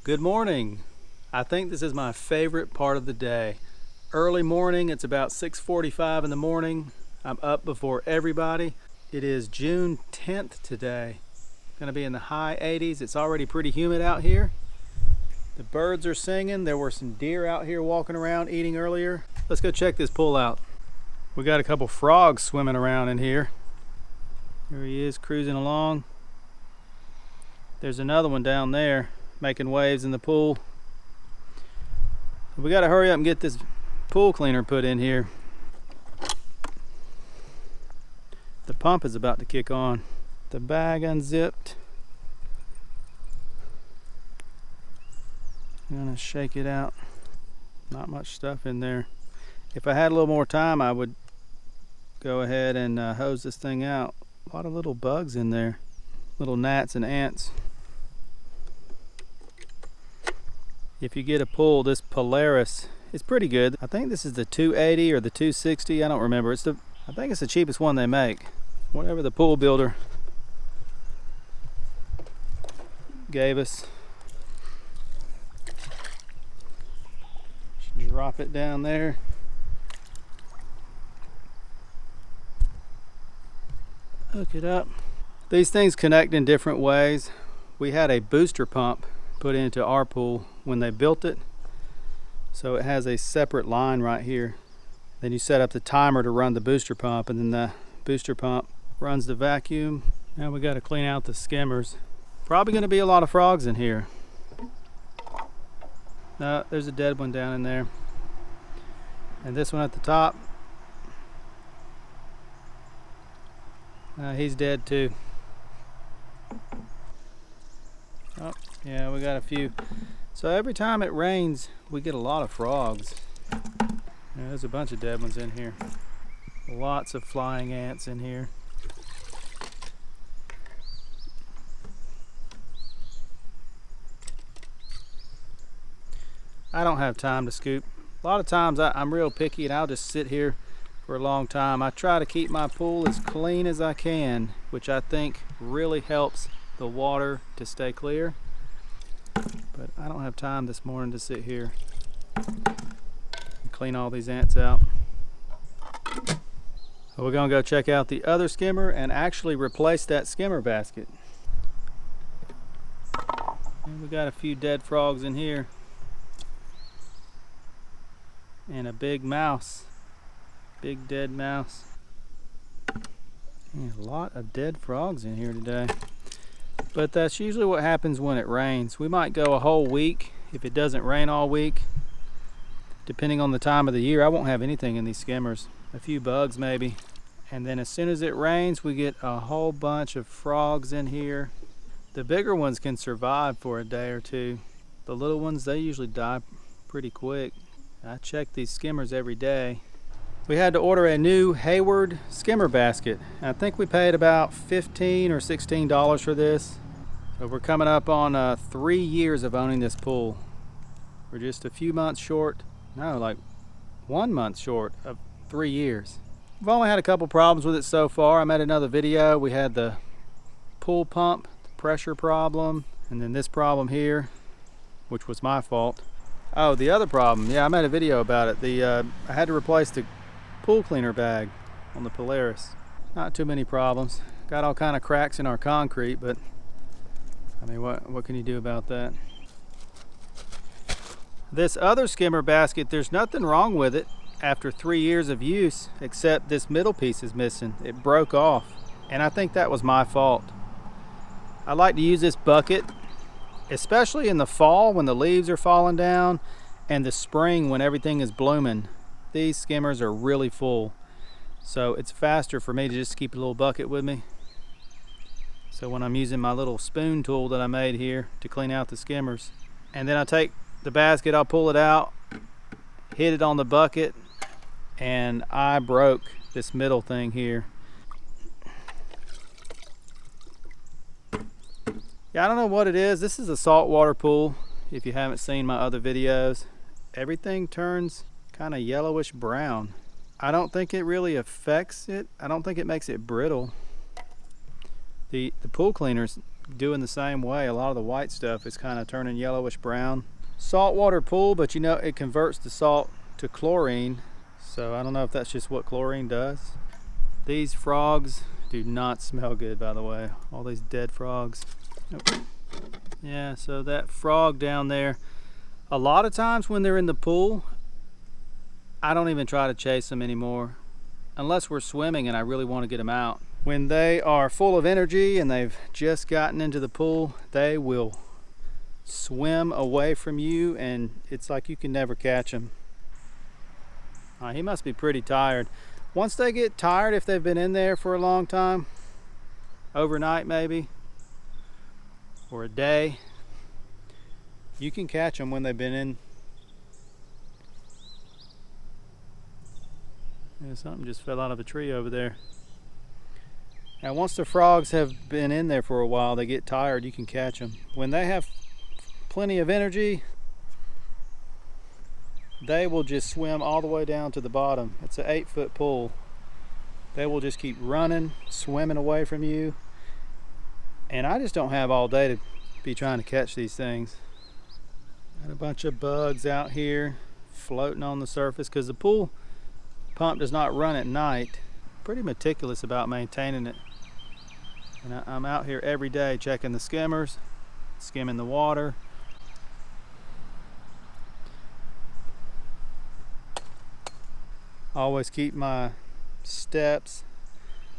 Good morning. I think this is my favorite part of the day. Early morning, it's about 6:45 in the morning. I'm up before everybody. It is June 10th today. Gonna be in the high 80s. It's already pretty humid out here. The birds are singing. There were some deer out here walking around eating earlier. Let's go check this pool out. We got a couple frogs swimming around in here. Here he is cruising along. There's another one down there making waves in the pool. We got to hurry up and get this pool cleaner put in here. The pump is about to kick on. The bag unzipped. I'm gonna shake it out. Not much stuff in there. If I had a little more time, I would go ahead and hose this thing out. A lot of little bugs in there, little gnats and ants. If you get a pool, this Polaris is pretty good. I think this is the 280 or the 260. I don't remember. I think it's the cheapest one they make. Whatever the pool builder gave us. Drop it down there. Hook it up. These things connect in different ways. We had a booster pump put into our pool when they built it, so it has a separate line right here. Then you set up the timer to run the booster pump, and then the booster pump runs the vacuum. Now we got to clean out the skimmers. Probably going to be a lot of frogs in here. No, there's a dead one down in there, and this one at the top, he's dead too. Oh, yeah, we got a few. So every time it rains, we get a lot of frogs. Yeah, there's a bunch of dead ones in here. Lots of flying ants in here. I don't have time to scoop. A lot of times I'm real picky and I'll just sit here for a long time. I try to keep my pool as clean as I can, which I think really helps the water to stay clear. But I don't have time this morning to sit here and clean all these ants out. So we're gonna go check out the other skimmer and actually replace that skimmer basket. And we got a few dead frogs in here. And a big mouse. Big dead mouse. And a lot of dead frogs in here today. But that's usually what happens when it rains. We might go a whole week if it doesn't rain all week. Depending on the time of the year, I won't have anything in these skimmers. A few bugs maybe. And then as soon as it rains, we get a whole bunch of frogs in here. The bigger ones can survive for a day or two. The little ones, they usually die pretty quick. I check these skimmers every day. We had to order a new Hayward skimmer basket. I think we paid about $15 or $16 for this. So we're coming up on 3 years of owning this pool. We're just a few months short, no, like 1 month short of 3 years. We've only had a couple problems with it so far. I made another video. We had the pool pump, the pressure problem, and then this problem here, which was my fault. Oh, the other problem, yeah, I made a video about it. I had to replace the pool cleaner bag on the Polaris. Not too many problems. Got all kind of cracks in our concrete, but I mean, what can you do about that? This other skimmer basket, there's nothing wrong with it after 3 years of use, except this middle piece is missing. It broke off, and I think that was my fault. I like to use this bucket, especially in the fall when the leaves are falling down, and the spring when everything is blooming. These skimmers are really full, so it's faster for me to just keep a little bucket with me. So when I'm using my little spoon tool that I made here to clean out the skimmers, and then I take the basket, I'll pull it out, hit it on the bucket, and I broke this middle thing here. Yeah, I don't know what it is. This is a saltwater pool. If you haven't seen my other videos, everything turns kind of yellowish brown. I don't think it really affects it. I don't think it makes it brittle. The pool cleaner's doing the same way. A lot of the white stuff is kind of turning yellowish brown. Saltwater pool, but you know, it converts the salt to chlorine. So I don't know if that's just what chlorine does. These frogs do not smell good, by the way. All these dead frogs. Nope. Yeah, so that frog down there, a lot of times when they're in the pool, I don't even try to chase them anymore, unless we're swimming and I really want to get them out. When they are full of energy and they've just gotten into the pool, they will swim away from you, and it's like you can never catch them. He must be pretty tired. Once they get tired, if they've been in there for a long time, overnight maybe, or a day, you can catch them when they've been in. Yeah, something just fell out of a tree over there. Now once the frogs have been in there for a while, they get tired, you can catch them. When they have plenty of energy, they will just swim all the way down to the bottom. It's an 8-foot pool. They will just keep running, swimming away from you. And I just don't have all day to be trying to catch these things. Got a bunch of bugs out here floating on the surface because the pool pump does not run at night. Pretty meticulous about maintaining it. And I'm out here every day checking the skimmers, skimming the water. Always keep my steps,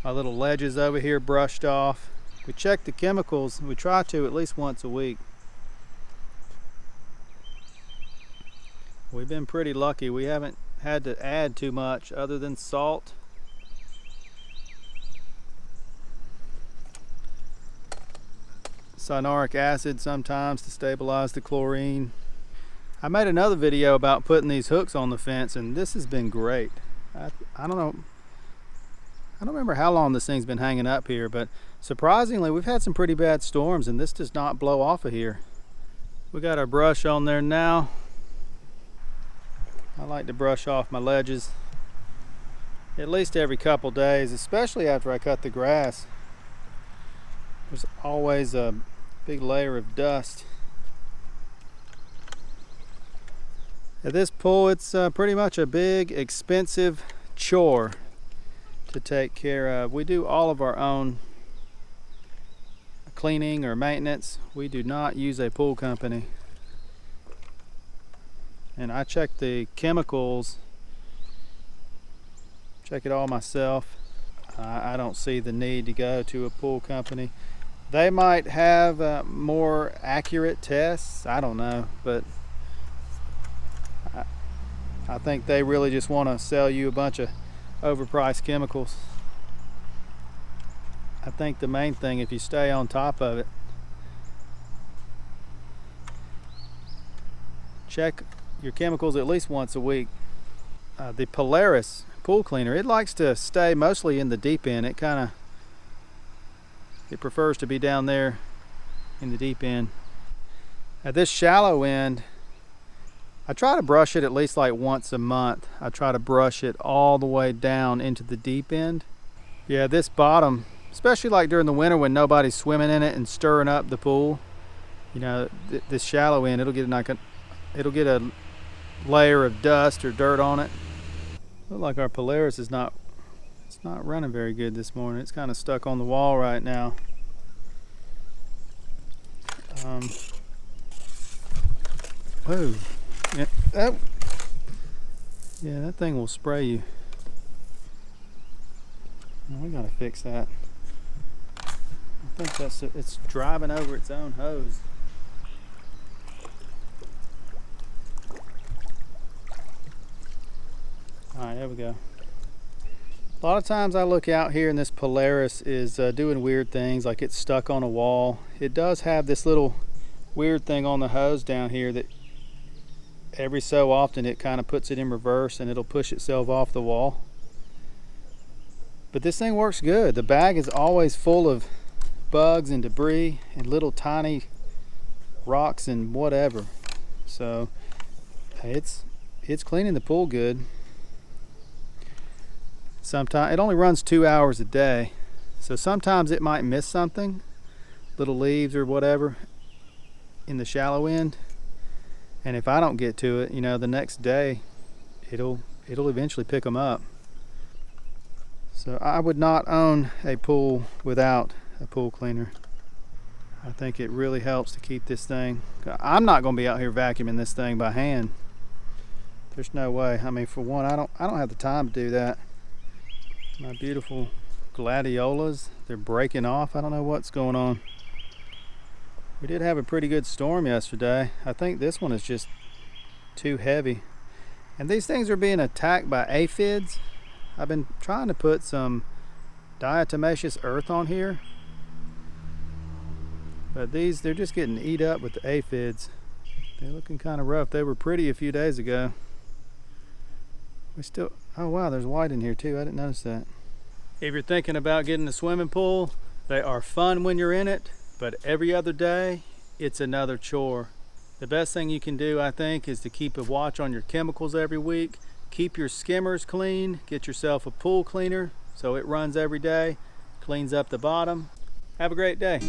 my little ledges over here brushed off. We check the chemicals. We try to at least once a week. We've been pretty lucky. We haven't had to add too much other than salt. Cyanuric acid sometimes to stabilize the chlorine. I made another video about putting these hooks on the fence, and this has been great. I don't know, I don't remember how long this thing's been hanging up here, but surprisingly we've had some pretty bad storms and this does not blow off of here. We got our brush on there now. I like to brush off my ledges at least every couple days, especially after I cut the grass. There's always a big layer of dust. At this pool, it's pretty much a big, expensive chore to take care of. We do all of our own cleaning or maintenance. We do not use a pool company. And I check the chemicals, check it all myself. I don't see the need to go to a pool company. They might have more accurate tests, I don't know, but I think they really just want to sell you a bunch of overpriced chemicals. I think the main thing, if you stay on top of it, check your chemicals at least once a week. The Polaris pool cleaner, it likes to stay mostly in the deep end. It prefers to be down there in the deep end. At this shallow end, I try to brush it at least like once a month. I try to brush it all the way down into the deep end. Yeah, this bottom, especially like during the winter when nobody's swimming in it and stirring up the pool, you know, this shallow end, it'll get a layer of dust or dirt on it. Look like our Polaris is not running very good this morning. It's kind of stuck on the wall right now. Whoa. Yeah, that thing will spray you. Well, we gotta fix that. I think it's driving over its own hose. Alright, there we go. A lot of times I look out here and this Polaris is doing weird things, like it's stuck on a wall. It does have this little weird thing on the hose down here that every so often it kind of puts it in reverse and it'll push itself off the wall. But this thing works good. The bag is always full of bugs and debris and little tiny rocks and whatever. So it's cleaning the pool good. Sometimes it only runs 2 hours a day, so sometimes it might miss something, little leaves or whatever in the shallow end. And if I don't get to it, you know, the next day it'll eventually pick them up. So I would not own a pool without a pool cleaner. I think it really helps to keep this thing. I'm not going to be out here vacuuming this thing by hand. There's no way. I mean, for one, I don't have the time to do that. My beautiful gladiolas, they're breaking off. I don't know what's going on. We did have a pretty good storm yesterday. I think this one is just too heavy. And these things are being attacked by aphids. I've been trying to put some diatomaceous earth on here, but they're just getting eat up with the aphids. They're looking kind of rough. They were pretty a few days ago. Oh wow, there's white in here too. I didn't notice that. If you're thinking about getting a swimming pool, they are fun when you're in it, but every other day, it's another chore. The best thing you can do, I think, is to keep a watch on your chemicals every week. Keep your skimmers clean. Get yourself a pool cleaner so it runs every day, cleans up the bottom. Have a great day.